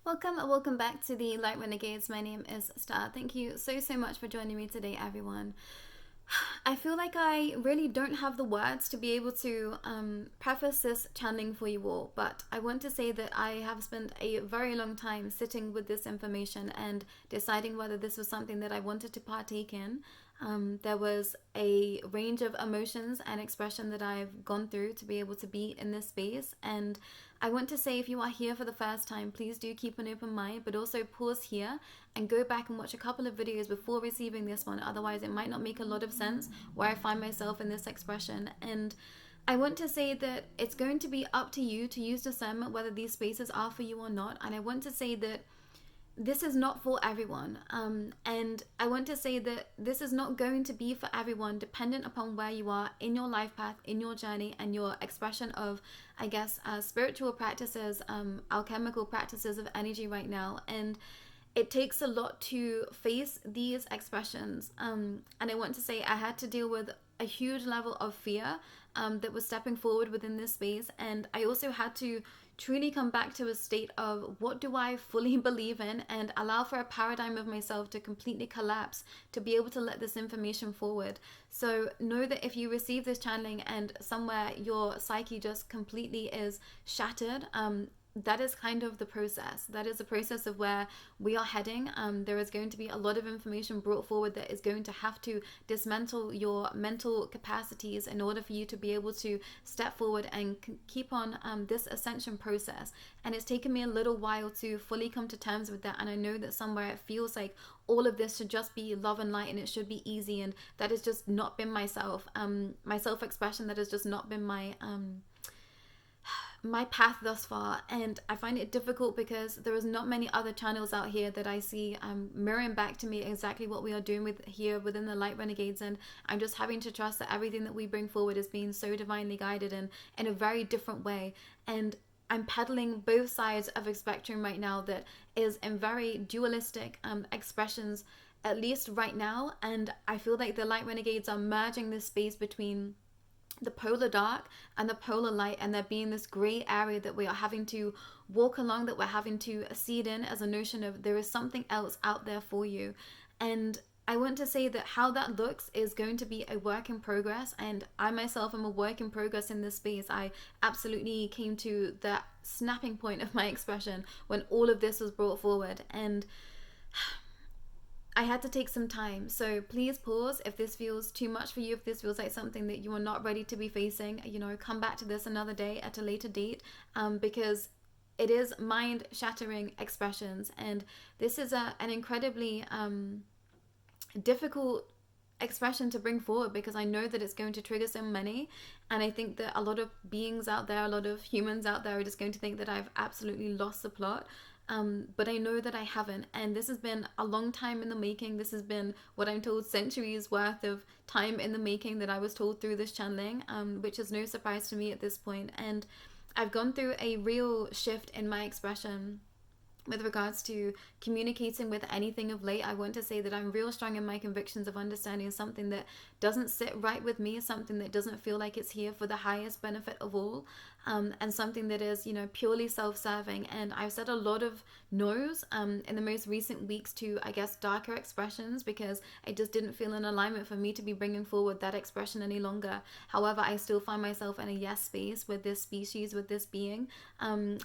Welcome back to the Light Renegades. My name is Starr. Thank you so much for joining me today, everyone. I feel like I really don't have the words to be able to preface this channeling for you all, but I want to say that I have spent a very long time sitting with this information and deciding whether this was something that I wanted to partake in. There was a range of emotions and expression that I've gone through to be able to be in this space, and I want to say, if you are here for the first time, please do keep an open mind, but also pause here and go back and watch a couple of videos before receiving this one. Otherwise, it might not make a lot of sense where I find myself in this expression. And I want to say that it's going to be up to you to use discernment whether these spaces are for you or not. And I want to say that this is not for everyone, and I want to say that this is not going to be for everyone, dependent upon where you are in your life path, in your journey, and your expression of, I guess, spiritual practices, alchemical practices of energy right now. And it takes a lot to face these expressions, and I want to say I had to deal with a huge level of fear that was stepping forward within this space, and I also had to truly come back to a state of what do I fully believe in, and allow for a paradigm of myself to completely collapse to be able to let this information forward. So know that if you receive this channeling and somewhere your psyche just completely is shattered, that is kind of the process. That is the process of where we are heading. There is going to be a lot of information brought forward that is going to have to dismantle your mental capacities in order for you to be able to step forward and keep on this ascension process. And it's taken me a little while to fully come to terms with that. And I know that somewhere it feels like all of this should just be love and light and it should be easy. And that has just not been myself. My self-expression, that has just not been my path thus far, and I find it difficult because there is not many other channels out here that I see mirroring back to me exactly what we are doing with here within the Light Renegades, and I'm just having to trust that everything that we bring forward is being so divinely guided and in a very different way. And I'm peddling both sides of a spectrum right now that is in very dualistic expressions, at least right now, and I feel like the Light Renegades are merging this space between the polar dark and the polar light, and there being this gray area that we are having to walk along, that we're having to seed in as a notion of there is something else out there for you. And I want to say that how that looks is going to be a work in progress, and I myself am a work in progress in this space. I absolutely came to that snapping point of my expression when all of this was brought forward, and I had to take some time. So please pause if this feels too much for you, if this feels like something that you are not ready to be facing. Come back to this another day at a later date, because it is mind-shattering expressions, and this is an incredibly difficult expression to bring forward, because I know that it's going to trigger so many, and I think that a lot of beings out there, a lot of humans out there are just going to think that I've absolutely lost the plot. But I know that I haven't, and this has been a long time in the making. This has been, what I'm told, centuries worth of time in the making that I was told through this channeling, which is no surprise to me at this point. And I've gone through a real shift in my expression with regards to communicating with anything of late. I want to say that I'm real strong in my convictions of understanding something that doesn't sit right with me, something that doesn't feel like it's here for the highest benefit of all, and something that is, purely self-serving. And I've said a lot of no's in the most recent weeks to, I guess, darker expressions, because it just didn't feel in alignment for me to be bringing forward that expression any longer. However, I still find myself in a yes space with this species, with this being, and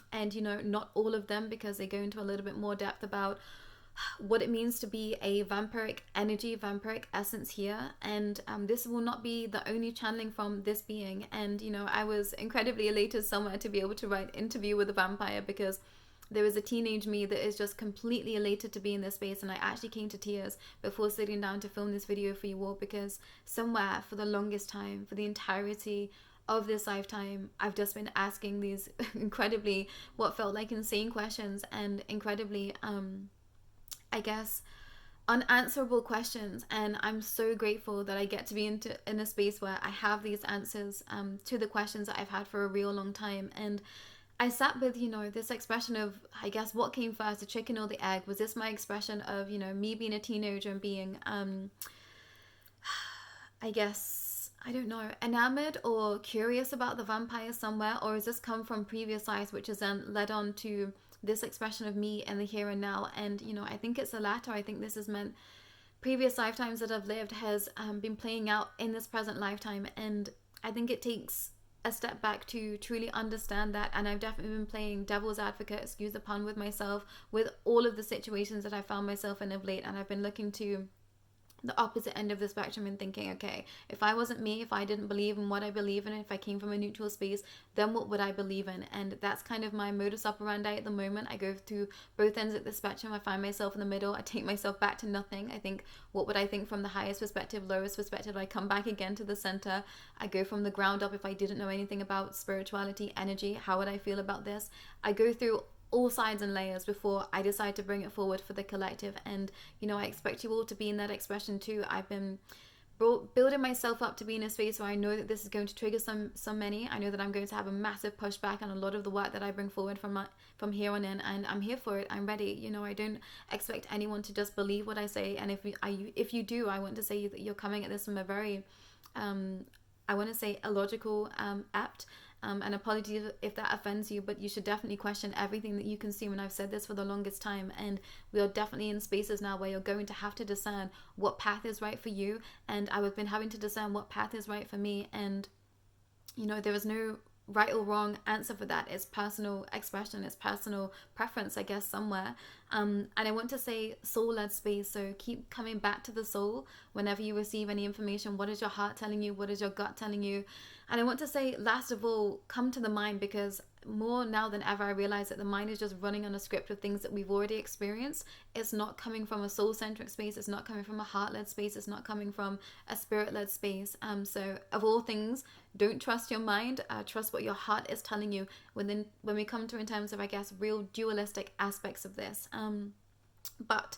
not all of them, because they go into a little bit more depth about what it means to be a vampiric energy, vampiric essence here. And this will not be the only channeling from this being. And I was incredibly elated somewhere to be able to write Interview with a Vampire, because there is a teenage me that is just completely elated to be in this space, and I actually came to tears before sitting down to film this video for you all, because somewhere for the longest time, for the entirety of this lifetime, I've just been asking these incredibly, what felt like insane questions, and incredibly I guess, unanswerable questions. And I'm so grateful that I get to be in a space where I have these answers to the questions that I've had for a real long time. And I sat with, this expression of, I guess, what came first, the chicken or the egg? Was this my expression of, me being a teenager and being, I guess, I don't know, enamored or curious about the vampire somewhere? Or has this come from previous lives, which has then led on to this expression of me in the here and now. And, you know, I think it's the latter. I think this is meant previous lifetimes that I've lived has been playing out in this present lifetime. And I think it takes a step back to truly understand that. And I've definitely been playing devil's advocate, excuse the pun, with myself, with all of the situations that I found myself in of late. And I've been looking to the opposite end of the spectrum and thinking, okay, if I wasn't me, if I didn't believe in what I believe in, if I came from a neutral space, then what would I believe in? And that's kind of my modus operandi at the moment. I go through both ends of the spectrum. I find myself in the middle. I take myself back to nothing. I think, what would I think from the highest perspective, lowest perspective? I come back again to the center. I go from the ground up. If I didn't know anything about spirituality, energy, how would I feel about this? I go through all sides and layers before I decide to bring it forward for the collective. And, you know, I expect you all to be in that expression too. I've been building myself up to be in a space where I know that this is going to trigger some many. I know that I'm going to have a massive pushback on a lot of the work that I bring forward from here on in, and I'm here for it. I'm ready. You know, I don't expect anyone to just believe what I say. And if you do, I want to say that you're coming at this from a very I want to say illogical, apt. And apologies if that offends you, but you should definitely question everything that you consume. And I've said this for the longest time. And we are definitely in spaces now where you're going to have to discern what path is right for you. And I've been having to discern what path is right for me. And, you know, there is no right or wrong answer for that. It's personal expression, it's personal preference, I guess, somewhere. And I want to say soul-led space. So keep coming back to the soul whenever you receive any information. What is your heart telling you? What is your gut telling you? And I want to say, last of all, come to the mind, because more now than ever, I realize that the mind is just running on a script of things that we've already experienced. It's not coming from a soul-centric space. It's not coming from a heart-led space. It's not coming from a spirit-led space. So of all things, don't trust your mind. Trust what your heart is telling you when we come to in terms of, I guess, real dualistic aspects of this. But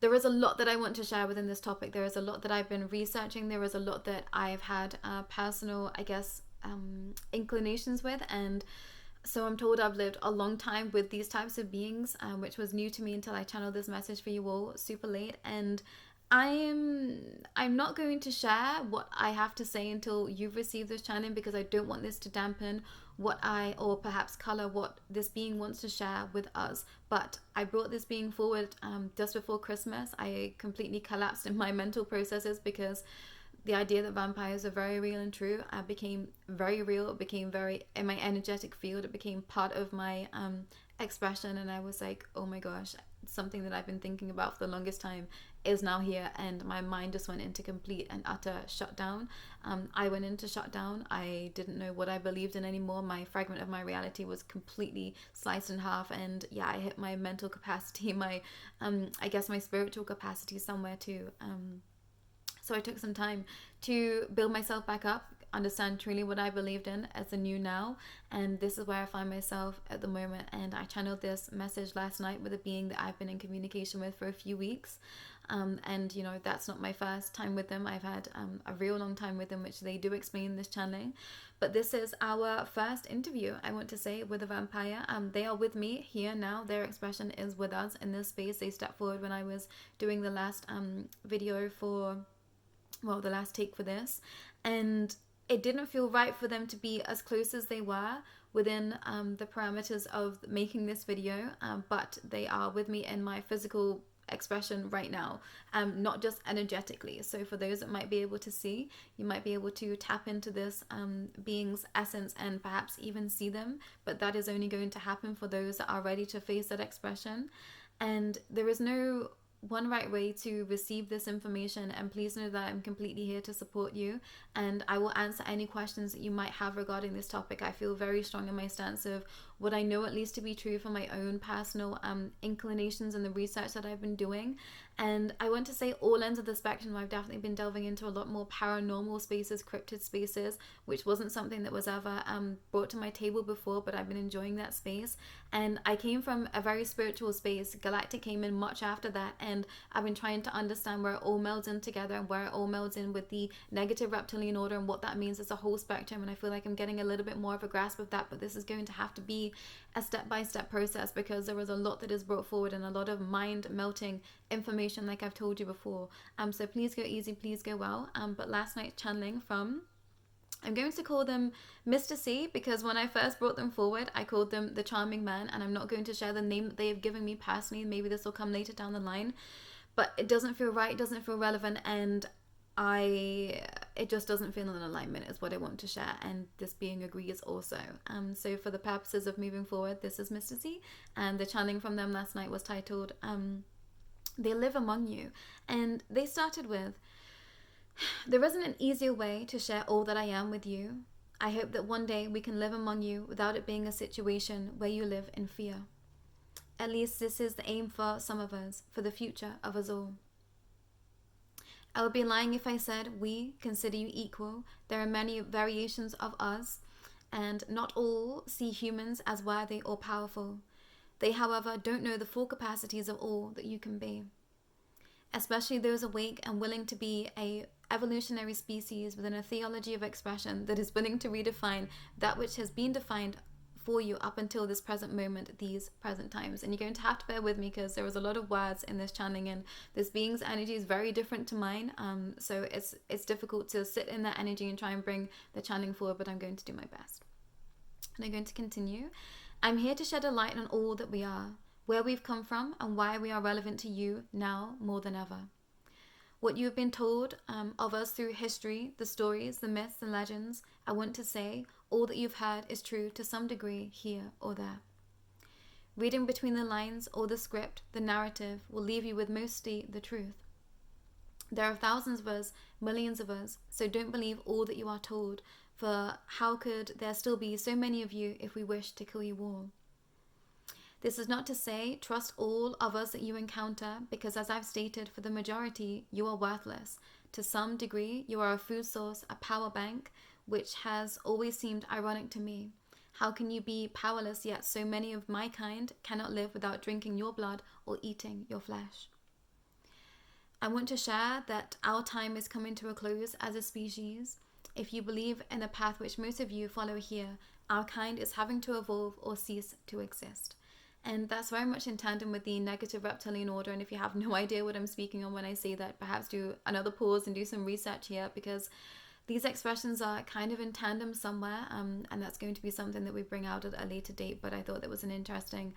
there is a lot that I want to share within this topic. There is a lot that I've been researching. There is a lot that I've had personal, I guess, inclinations with. And so I'm told I've lived a long time with these types of beings, which was new to me until I channeled this message for you all super late. And I'm not going to share what I have to say until you've received this channeling, because I don't want this to dampen or perhaps color what this being wants to share with us. But I brought this being forward just before Christmas. I completely collapsed in my mental processes because the idea that vampires are very real and true became very real. It became very in my energetic field. It became part of my expression, and I was like, oh my gosh, something that I've been thinking about for the longest time is now here. And my mind just went into complete and utter shutdown. I went into shutdown. I didn't know what I believed in anymore. My fragment of my reality was completely sliced in half, and yeah, I hit my mental capacity, my I guess my spiritual capacity somewhere too. So I took some time to build myself back up, understand truly what I believed in as a new now. And this is where I find myself at the moment. And I channeled this message last night with a being that I've been in communication with for a few weeks. And, you know, that's not my first time with them. I've had a real long time with them, which they do explain in this channeling. But this is our first interview, I want to say, with a vampire. They are with me here now. Their expression is with us in this space. They stepped forward when I was doing the last video for... well, the last take for this, and it didn't feel right for them to be as close as they were within the parameters of making this video, but they are with me in my physical expression right now, not just energetically. So for those that might be able to see, you might be able to tap into this being's essence and perhaps even see them, but that is only going to happen for those that are ready to face that expression. And there is no one right way to receive this information, and please know that I'm completely here to support you, and I will answer any questions that you might have regarding this topic. I feel very strong in my stance of what I know at least to be true for my own personal inclinations and the research that I've been doing. And I want to say all ends of the spectrum. I've definitely been delving into a lot more paranormal spaces, cryptid spaces, which wasn't something that was ever brought to my table before, but I've been enjoying that space. And I came from a very spiritual space. Galactic came in much after that, and I've been trying to understand where it all melds in together and where it all melds in with the negative reptilian order and what that means as a whole spectrum. And I feel like I'm getting a little bit more of a grasp of that, but this is going to have to be a step-by-step process, because there was a lot that is brought forward and a lot of mind-melting information, like I've told you before. So please go easy, please go well. But last night's channeling from I'm going to call them Mr. C because when I first brought them forward, I called them the Charming Man, and I'm not going to share the name that they have given me personally. Maybe this will come later down the line, but it doesn't feel right, it doesn't feel relevant, and it just doesn't feel in alignment is what I want to share, and this being agrees also. So for the purposes of moving forward, this is Mr. C, and the channeling from them last night was titled They Live Among You, and they started with, there isn't an easier way to share all that I am with you. I hope that one day we can live among you without it being a situation where you live in fear. At least this is the aim for some of us, for the future of us all. I would be lying if I said we consider you equal. There are many variations of us, and not all see humans as worthy or powerful. They, however, don't know the full capacities of all that you can be. Especially those awake and willing to be a evolutionary species within a theology of expression that is willing to redefine that which has been defined for you up until this present moment, these present times. And you're going to have to bear with me because there was a lot of words in this channeling, and this being's energy is very different to mine. So it's difficult to sit in that energy and try and bring the channeling forward, but I'm going to do my best. And I'm going to continue. I'm here to shed a light on all that we are, where we've come from, and why we are relevant to you now more than ever. What you have been told of us through history, the stories, the myths and legends, I want to say, all that you've heard is true to some degree here or there. Reading between the lines or the script, the narrative will leave you with mostly the truth. There are thousands of us, millions of us, so don't believe all that you are told, for how could there still be so many of you if we wish to kill you all? This is not to say trust all of us that you encounter, because as I've stated, for the majority, you are worthless. To some degree, you are a food source, a power bank, which has always seemed ironic to me. How can you be powerless, yet so many of my kind cannot live without drinking your blood or eating your flesh? I want to share that our time is coming to a close as a species. If you believe in the path which most of you follow here, our kind is having to evolve or cease to exist. And that's very much in tandem with the negative reptilian order. And if you have no idea what I'm speaking on when I say that, perhaps do another pause and do some research here, because these expressions are kind of in tandem somewhere, and that's going to be something that we bring out at a later date. But I thought that was an interesting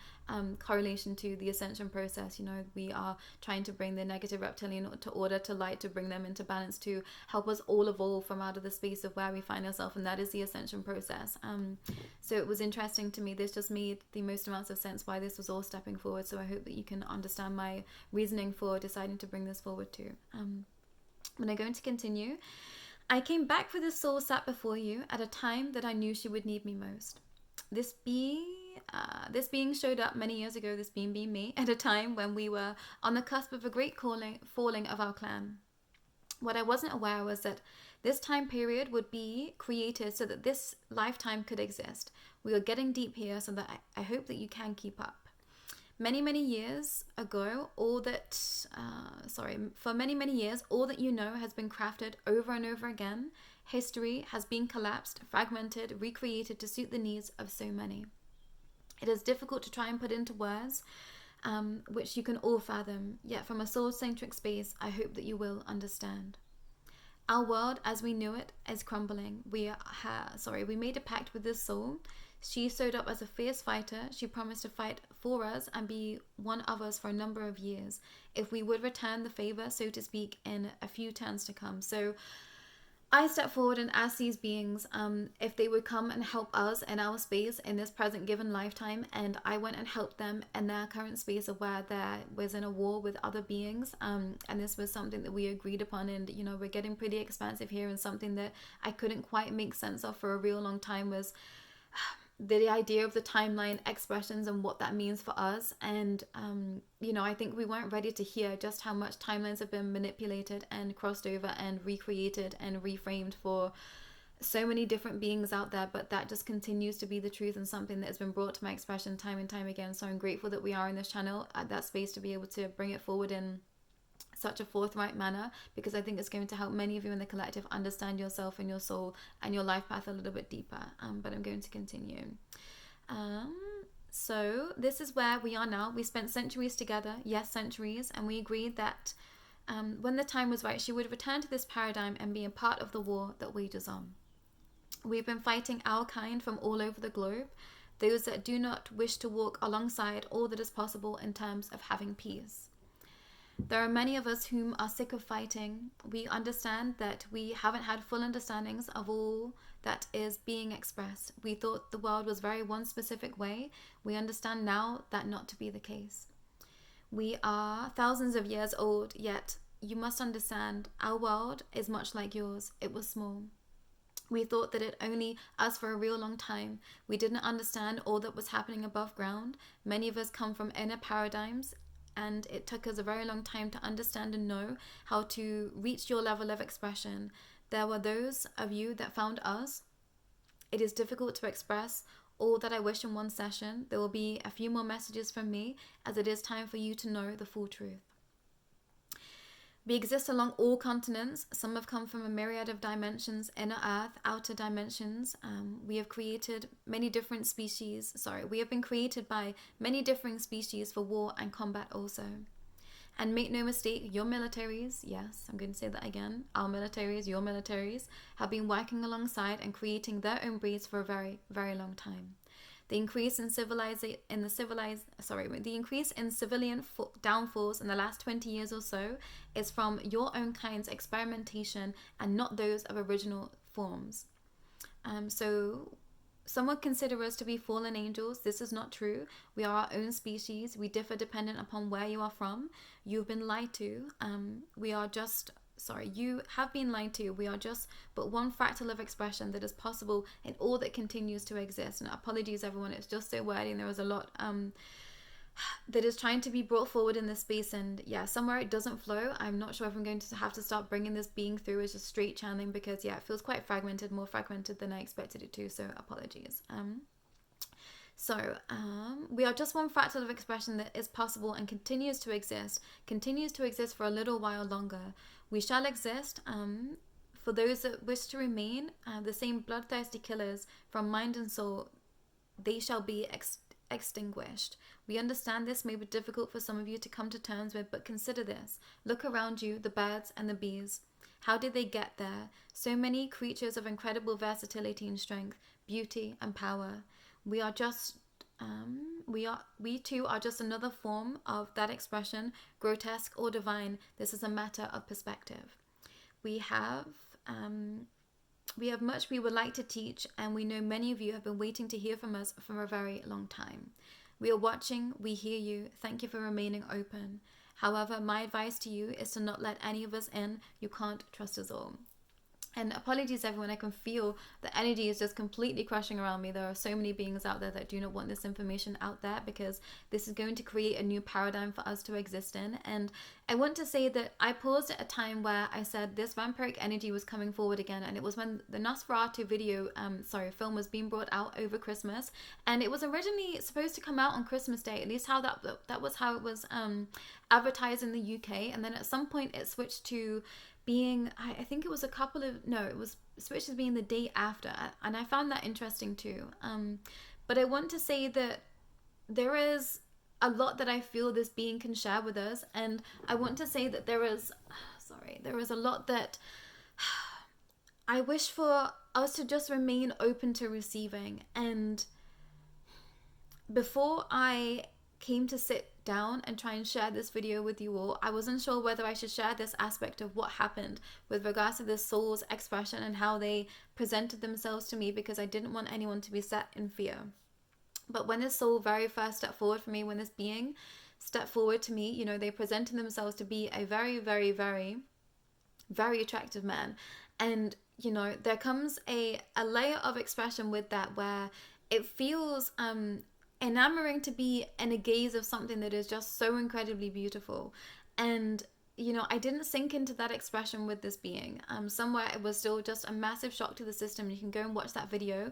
correlation to the ascension process. You know, we are trying to bring the negative reptilian to order, to light, to bring them into balance, to help us all evolve from out of the space of where we find ourselves, and that is the ascension process. So it was interesting to me. This just made the most amounts of sense why this was all stepping forward. So I hope that you can understand my reasoning for deciding to bring this forward too. I'm going to continue. I came back for this soul sat before you at a time that I knew she would need me most. This being showed up many years ago, this being me, at a time when we were on the cusp of a great falling of our clan. What I wasn't aware was that this time period would be created so that this lifetime could exist. We are getting deep here, so that I hope that you can keep up. Many, many years ago, for many, many years, all that you know has been crafted over and over again. History has been collapsed, fragmented, recreated to suit the needs of so many. It is difficult to try and put into words, which you can all fathom, yet from a soul-centric space, I hope that you will understand. Our world, as we knew it, is crumbling. We made a pact with this soul. She showed up as a fierce fighter. She promised to fight for us and be one of us for a number of years, if we would return the favor, so to speak, in a few turns to come. So I stepped forward and asked these beings if they would come and help us in our space in this present given lifetime, and I went and helped them in their current space of where there was in a war with other beings, and this was something that we agreed upon. And you know, we're getting pretty expansive here, and something that I couldn't quite make sense of for a real long time was the idea of the timeline expressions and what that means for us. And you know, I think we weren't ready to hear just how much timelines have been manipulated and crossed over and recreated and reframed for so many different beings out there, but that just continues to be the truth and something that has been brought to my expression time and time again. So I'm grateful that we are in this channel at that space to be able to bring it forward in such a forthright manner, because I think it's going to help many of you in the collective understand yourself and your soul and your life path a little bit deeper. But I'm going to continue. So this is where we are now. We spent centuries together, yes, centuries, and we agreed that when the time was right, she would return to this paradigm and be a part of the war that wages on. We've been fighting our kind from all over the globe, those that do not wish to walk alongside all that is possible in terms of having peace. There are many of us whom are sick of fighting. We understand that we haven't had full understandings of all that is being expressed. We thought the world was very one specific way. We understand now that not to be the case. We are thousands of years old, yet you must understand our world is much like yours. It was small. We thought that it only us for a real long time. We didn't understand all that was happening above ground. Many of us come from inner paradigms, and it took us a very long time to understand and know how to reach your level of expression. There were those of you that found us. It is difficult to express all that I wish in one session. There will be a few more messages from me, as it is time for you to know the full truth. We exist along all continents. Some have come from a myriad of dimensions, inner earth, outer dimensions. We have created many different species. We have been created by many different species for war and combat also. And make no mistake, your militaries, yes, I'm going to say that again, our militaries, your militaries, have been working alongside and creating their own breeds for a very, very long time. The increase in civilian downfalls in the last 20 years or so is from your own kind's experimentation and not those of original forms. So some would consider us to be fallen angels. This is not true. We are our own species. We differ dependent upon where you are from. You've been lied to. You have been lied to. We are just but one fractal of expression that is possible in all that continues to exist. And apologies, everyone. It's just so wordy, and there was a lot that is trying to be brought forward in this space, and yeah, somewhere it doesn't flow. I'm not sure if I'm going to have to start bringing this being through as just straight channeling, because yeah, it feels quite fragmented, more fragmented than I expected it to, so apologies. We are just one fractal of expression that is possible and continues to exist for a little while longer. We shall exist for those that wish to remain the same bloodthirsty killers from mind and soul. They shall be extinguished. We understand this may be difficult for some of you to come to terms with, but consider this. Look around you, the birds and the bees. How did they get there? So many creatures of incredible versatility and strength, beauty and power. We too are just another form of that expression, grotesque or divine. This is a matter of perspective. We have much we would like to teach, and we know many of you have been waiting to hear from us for a very long time. We are watching, we hear you. Thank you for remaining open. However, my advice to you is to not let any of us in. You can't trust us all. And apologies, everyone. I can feel the energy is just completely crushing around me. There are so many beings out there that do not want this information out there, because this is going to create a new paradigm for us to exist in. And I want to say that I paused at a time where I said this vampiric energy was coming forward again, and it was when the Nosferatu film was being brought out over Christmas, and it was originally supposed to come out on Christmas Day. At least how that was how it was advertised in the UK, and then at some point it switched to being, I think it was it was switched to being the day after, and I found that interesting too. But I want to say that there is a lot that I feel this being can share with us, and I want to say that there is a lot that I wish for us to just remain open to receiving. And before I came to sit down and try and share this video with you all, I wasn't sure whether I should share this aspect of what happened with regards to this soul's expression and how they presented themselves to me, because I didn't want anyone to be set in fear. But when this soul very first stepped forward for me, when this being stepped forward to me, they presented themselves to be a very, very, very, very attractive man. And, there comes a layer of expression with that where it feels enamoring to be in a gaze of something that is just so incredibly beautiful. And I didn't sink into that expression with this being. Somewhere it was still just a massive shock to the system. You can go and watch that video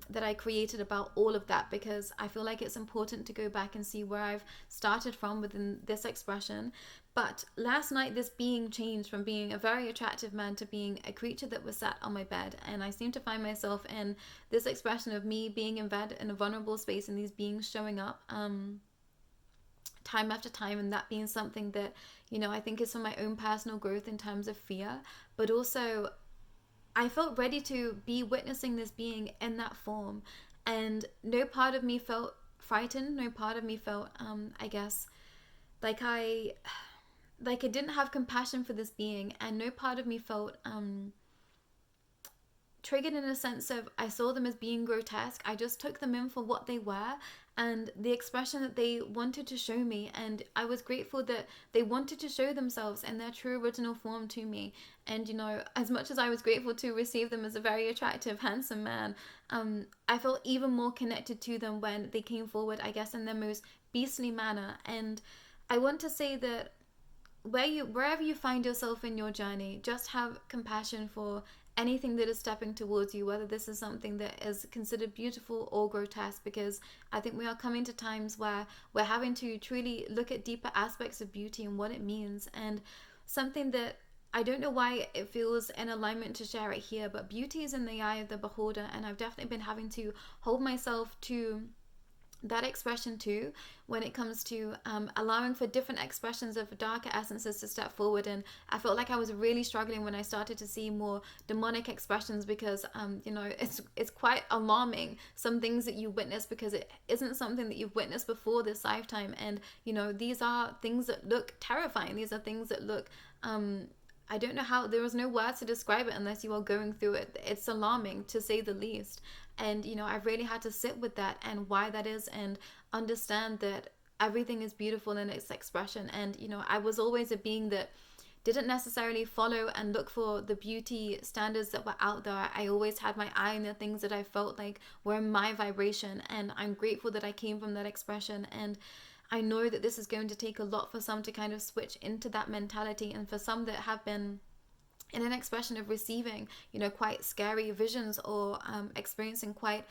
that I created about all of that, because I feel like it's important to go back and see where I've started from within this expression. But last night, this being changed from being a very attractive man to being a creature that was sat on my bed. And I seem to find myself in this expression of me being in bed in a vulnerable space and these beings showing up time after time, and that being something that I think is for my own personal growth in terms of fear, but also I felt ready to be witnessing this being in that form, and no part of me felt frightened. No part of me felt, I guess, like I didn't have compassion for this being, and no part of me felt triggered in a sense of I saw them as being grotesque. I just took them in for what they were and the expression that they wanted to show me, and I was grateful that they wanted to show themselves in their true original form to me. And as much as I was grateful to receive them as a very attractive, handsome man, I felt even more connected to them when they came forward, I guess, in their most beastly manner. And I want to say that wherever you find yourself in your journey, just have compassion for anything that is stepping towards you, whether this is something that is considered beautiful or grotesque, because I think we are coming to times where we're having to truly look at deeper aspects of beauty and what it means. And something that I don't know why it feels in alignment to share it here, but beauty is in the eye of the beholder, and I've definitely been having to hold myself to that expression too when it comes to allowing for different expressions of darker essences to step forward. And I felt like I was really struggling when I started to see more demonic expressions, because it's quite alarming, some things that you witness, because it isn't something that you've witnessed before this lifetime. And these are things that look terrifying. These are things that look I don't know how, there is no words to describe it unless you are going through it. It's alarming, to say the least. And I've really had to sit with that and why that is, and understand that everything is beautiful in its expression. And I was always a being that didn't necessarily follow and look for the beauty standards that were out there. I always had my eye on the things that I felt like were in my vibration, and I'm grateful that I came from that expression. And I know that this is going to take a lot for some to kind of switch into that mentality, and for some that have been in an expression of receiving, quite scary visions, or experiencing quite,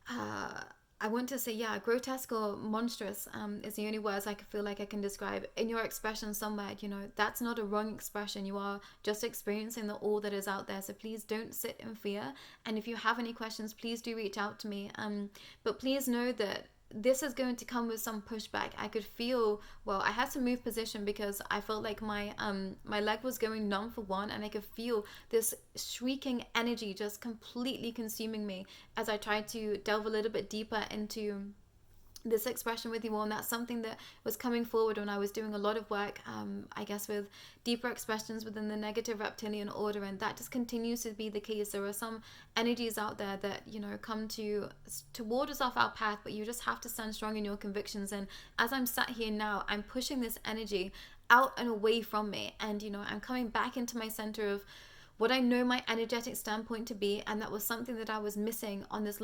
I want to say, grotesque or monstrous is the only words I feel like I can describe. In your expression somewhere, that's not a wrong expression. You are just experiencing the all that is out there. So please don't sit in fear. And if you have any questions, please do reach out to me. But please know that this is going to come with some pushback. I could feel, I had to move position because I felt like my leg was going numb for one, and I could feel this shrieking energy just completely consuming me as I tried to delve a little bit deeper into this expression with you all. And that's something that was coming forward when I was doing a lot of work, I guess, with deeper expressions within the negative reptilian order, and that just continues to be the case. There are some energies out there that come to ward us off our path, but you just have to stand strong in your convictions. And as I'm sat here now, I'm pushing this energy out and away from me, and I'm coming back into my center of what I know my energetic standpoint to be. And that was something that I was missing on this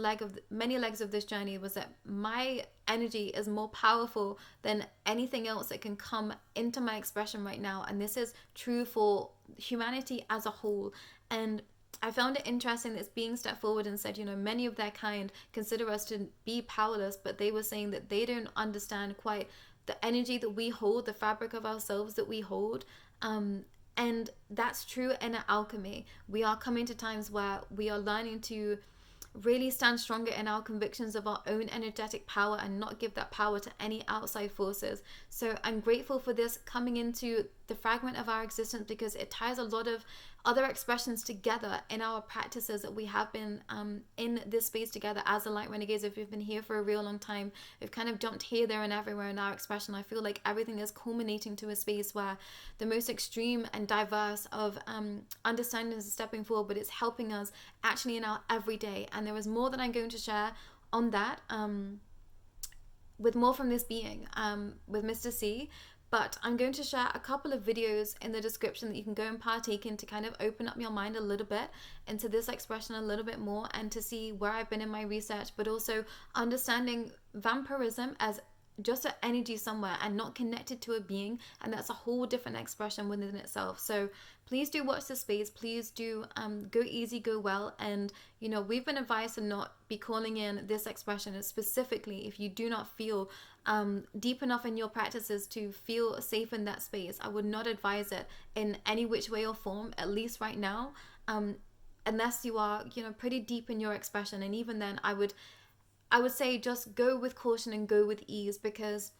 many legs of this journey, was that my energy is more powerful than anything else that can come into my expression right now. And this is true for humanity as a whole. And I found it interesting that being stepped forward and said, many of their kind consider us to be powerless, but they were saying that they don't understand quite the energy that we hold, the fabric of ourselves that we hold. And that's true in alchemy. We are coming to times where we are learning to really stand stronger in our convictions of our own energetic power and not give that power to any outside forces. So I'm grateful for this coming into the fragment of our existence, because it ties a lot of other expressions together in our practices that we have been in this space together as the Light Renegades. If you've been here for a real long time, we've kind of jumped here, there and everywhere in our expression. I feel like everything is culminating to a space where the most extreme and diverse of understandings is stepping forward, but it's helping us actually in our everyday. And there is more that I'm going to share on that with more from this being, with Mr. C. But I'm going to share a couple of videos in the description that you can go and partake in to kind of open up your mind a little bit into this expression a little bit more, and to see where I've been in my research, but also understanding vampirism as just an energy somewhere and not connected to a being, and that's a whole different expression within itself. So please do watch this space. Please do go easy, go well. And we've been advised to not be calling in this expression, and specifically if you do not feel deep enough in your practices to feel safe in that space, I would not advise it in any which way or form, at least right now, unless you are pretty deep in your expression. And even then, I would say just go with caution and go with ease, because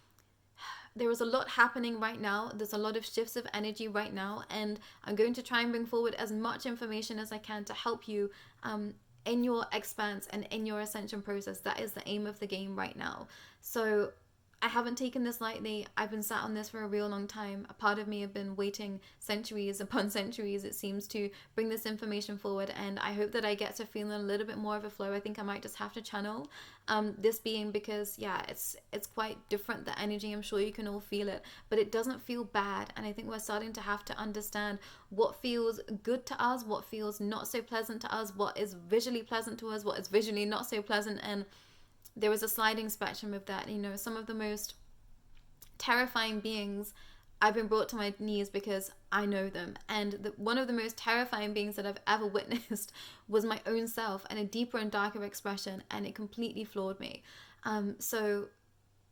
there is a lot happening right now. There's a lot of shifts of energy right now, and I'm going to try and bring forward as much information as I can to help you in your expanse and in your ascension process. That is the aim of the game right now. So I haven't taken this lightly. I've been sat on this for a real long time. A part of me have been waiting centuries upon centuries, it seems, to bring this information forward, and I hope that I get to feel a little bit more of a flow. I think I might just have to channel this being, because yeah, it's quite different, the energy. I'm sure you can all feel it, but it doesn't feel bad, and I think we're starting to have to understand what feels good to us, what feels not so pleasant to us, what is visually pleasant to us, what is visually not so pleasant. And there was a sliding spectrum of that. You know, some of the most terrifying beings, I've been brought to my knees because I know them. And one of the most terrifying beings that I've ever witnessed was my own self, and a deeper and darker expression, and it completely floored me. So,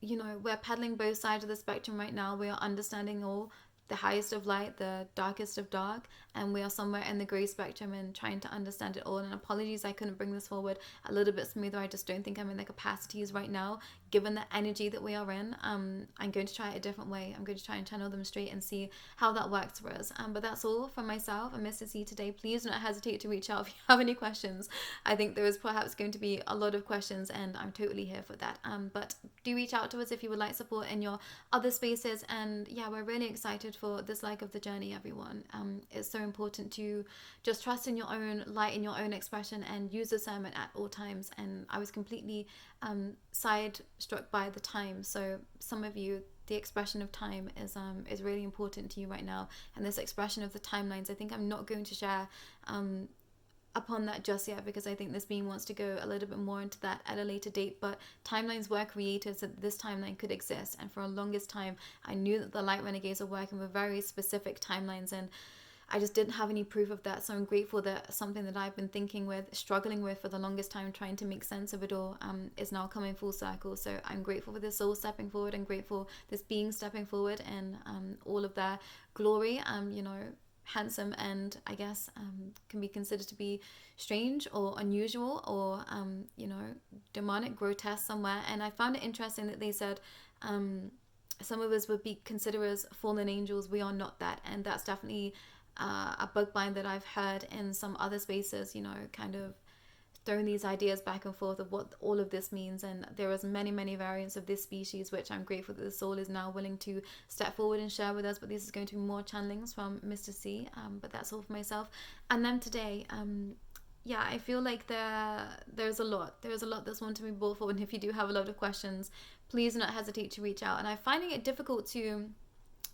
you know, we're peddling both sides of the spectrum right now. We are understanding all, the highest of light, the darkest of dark, and we are somewhere in the grey spectrum and trying to understand it all. And apologies I couldn't bring this forward a little bit smoother. I just don't think I'm in the capacities right now, given the energy that we are in. I'm going to try it a different way. I'm going to try and channel them straight and see how that works for us. But that's all from myself and Mr. C today. Please do not hesitate to reach out if you have any questions. I think there is perhaps going to be a lot of questions, and I'm totally here for that. But do reach out to us if you would like support in your other spaces. And yeah, we're really excited for this leg of the journey, everyone. It's so important to just trust in your own light, in your own expression, and use discernment at all times. And I was completely side struck by the time. So some of you, the expression of time is really important to you right now, and this expression of the timelines, I think I'm not going to share upon that just yet, because I think this being wants to go a little bit more into that at a later date. But timelines were created so that this timeline could exist, and for a longest time I knew that the Light Renegades are working with very specific timelines, and I just didn't have any proof of that. So I'm grateful that something that I've been struggling with for the longest time, trying to make sense of it all, is now coming full circle. So I'm grateful for this soul stepping forward. I'm grateful this being stepping forward, and all of their glory, you know, handsome, and I guess can be considered to be strange or unusual, or you know, demonic, grotesque somewhere. And I found it interesting that they said some of us would be considered as fallen angels. We are not that, and that's definitely a bug bind that I've heard in some other spaces, you know, kind of throwing these ideas back and forth of what all of this means. And there is many variants of this species, which I'm grateful that the soul is now willing to step forward and share with us. But this is going to be more channelings from Mr. C, but that's all for myself. And then today, yeah, I feel like there's a lot that's wanted to be brought forward. And if you do have a lot of questions, please do not hesitate to reach out. And I'm finding it difficult to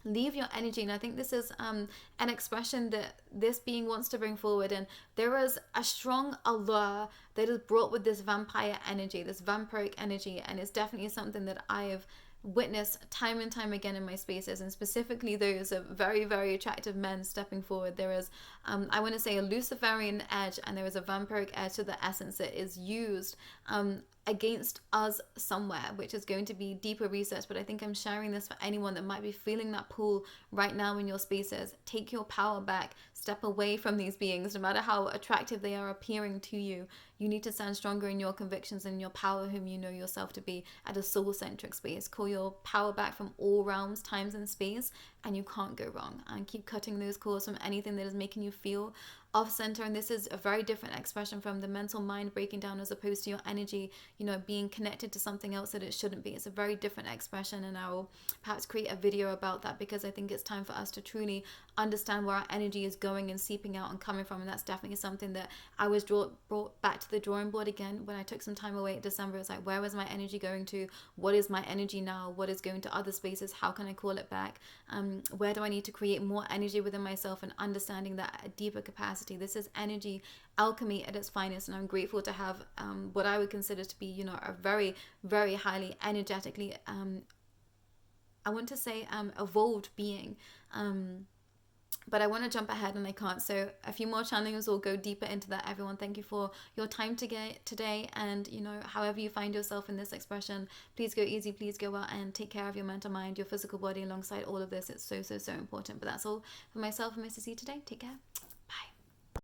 leave your energy, and I think this is an expression that this being wants to bring forward. And there is a strong allure that is brought with this vampire energy, this vampiric energy, and it's definitely something that I have witnessed time and time again in my spaces, and specifically those of very attractive men stepping forward. There is I want to say a Luciferian edge, and there is a vampiric edge to the essence that is used against us somewhere, which is going to be deeper research. But I think I'm sharing this for anyone that might be feeling that pull right now in your spaces. Take your power back, step away from these beings. No matter how attractive they are appearing to you, you need to stand stronger in your convictions and your power, whom you know yourself to be, at a soul-centric space. Call your power back from all realms, times and space, and you can't go wrong. And keep cutting those cords from anything that is making you feel off center. And this is a very different expression from the mental mind breaking down, as opposed to your energy, you know, being connected to something else that it shouldn't be. It's a very different expression, and I will perhaps create a video about that, because I think it's time for us to truly understand where our energy is going and seeping out and coming from. And that's definitely something that I was brought back to the drawing board again when I took some time away in December. It's like, where was my energy going to? What is my energy now? What is going to other spaces? How can I call it back? Where do I need to create more energy within myself, and understanding that at a deeper capacity? This is energy alchemy at its finest, and I'm grateful to have what I would consider to be, you know, a very highly energetically I want to say evolved being, but I want to jump ahead and I can't. So a few more channelings will go deeper into that. Everyone, thank you for your time today, and you know, however you find yourself in this expression, please go easy, please go well, and take care of your mental mind, your physical body alongside all of this. It's so important. But that's all for myself and Mr. C today. Take care.